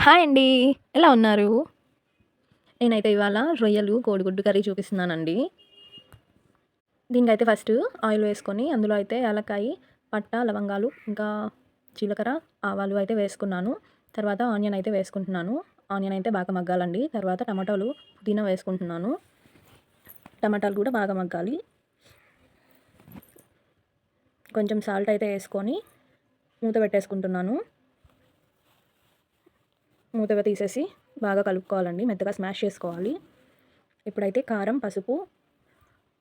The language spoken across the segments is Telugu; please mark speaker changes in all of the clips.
Speaker 1: హాయ్ అండి. ఎలా ఉన్నారు? నేనైతే ఇవాళ రొయ్యలు, కోడిగుడ్డు కర్రీ చూపిస్తున్నానండి. దీనికైతే ఫస్ట్ ఆయిల్ వేసుకొని అందులో అయితే యాలక్కాయి, పట్ట, లవంగాలు, ఇంకా జీలకర్ర, ఆవాలు అయితే వేసుకున్నాను. తర్వాత ఆనియన్ అయితే వేసుకుంటున్నాను. ఆనియన్ అయితే బాగా మగ్గాలండి. తర్వాత టమాటాలు, పుదీనా వేసుకుంటున్నాను. టమాటాలు కూడా బాగా మగ్గాలి. కొంచెం సాల్ట్ అయితే వేసుకొని మూత పెట్టేసుకుంటున్నాను. మూత తీసేసి బాగా కలుపుకోవాలండి. మెత్తగా స్మాష్ చేసుకోవాలి. ఇప్పుడైతే కారం, పసుపు,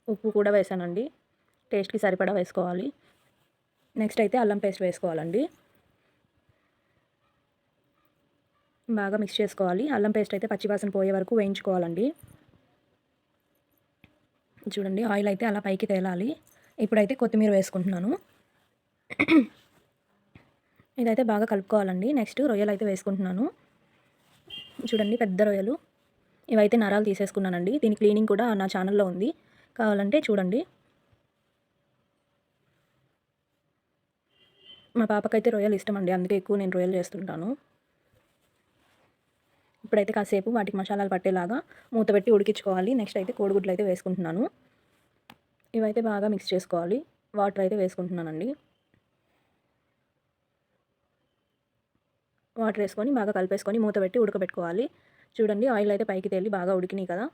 Speaker 1: ఉప్పు కూడా వేసానండి. టేస్ట్‌కి సరిపడా వేసుకోవాలి. నెక్స్ట్ అయితే అల్లం పేస్ట్ వేసుకోవాలండి. బాగా మిక్స్ చేసుకోవాలి. అల్లం పేస్ట్ అయితే పచ్చివాసన పోయే వరకు వేయించుకోవాలండి. చూడండి ఆయిల్ అయితే అలా పైకి తేలాలి. ఇప్పుడైతే కొత్తిమీర వేసుకుంటున్నాను. ఇదైతే బాగా కలుపుకోవాలండి. నెక్స్ట్ రొయ్యలు అయితే వేసుకుంటున్నాను. చూడండి పెద్ద రొయ్యలు. ఇవైతే నరాలు తీసేసుకున్నానండి. దీని క్లీనింగ్ కూడా నా ఛానల్‌లో ఉంది. కావాలంటే చూడండి. మా పాపకైతే రొయ్యలు ఇష్టమండి. అందుకే ఎక్కువ నేను రొయ్యలు చేస్తుంటాను. ఇప్పుడైతే కాసేపు వాటికి మసాలాలు పట్టేలాగా మూత పెట్టి ఉడికించుకోవాలి. నెక్స్ట్ అయితే కోడిగుడ్లు అయితే వేసుకుంటున్నాను. ఇవైతే బాగా మిక్స్ చేసుకోవాలి. వాటర్ అయితే వేసుకుంటున్నానండి. వాటర్ వేసుకొని బాగా కలిపేసుకొని మూత పెట్టి ఉడకబెట్టుకోవాలి. చూడండి ఆయిల్ అయితే పైకి తేలి బాగా ఉడికినాయి కదా.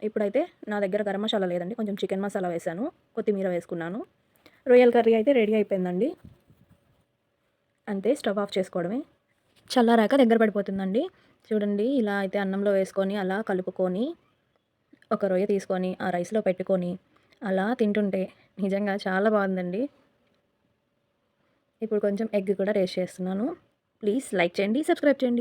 Speaker 1: ఇప్పుడైతే నా దగ్గర గరం మసాలా లేదండి. కొంచెం చికెన్ మసాలా వేసాను. కొత్తిమీర వేసుకున్నాను. రొయ్యల కర్రీ అయితే రెడీ అయిపోయిందండి. అంతే, స్టవ్ ఆఫ్ చేసుకోవడమే. చల్లారాక దగ్గర పడిపోతుందండి. చూడండి ఇలా అయితే అన్నంలో వేసుకొని అలా కలుపుకొని ఒక రొయ్య తీసుకొని ఆ రైస్‌లో పెట్టుకొని అలా తింటుంటే నిజంగా చాలా బాగుందండి. ఇప్పుడు కొంచెం ఎగ్ కూడా టేస్ట్ చేస్తున్నాను. ప్లీజ్ లైక్ చేయండి, సబ్స్క్రైబ్ చేయండి.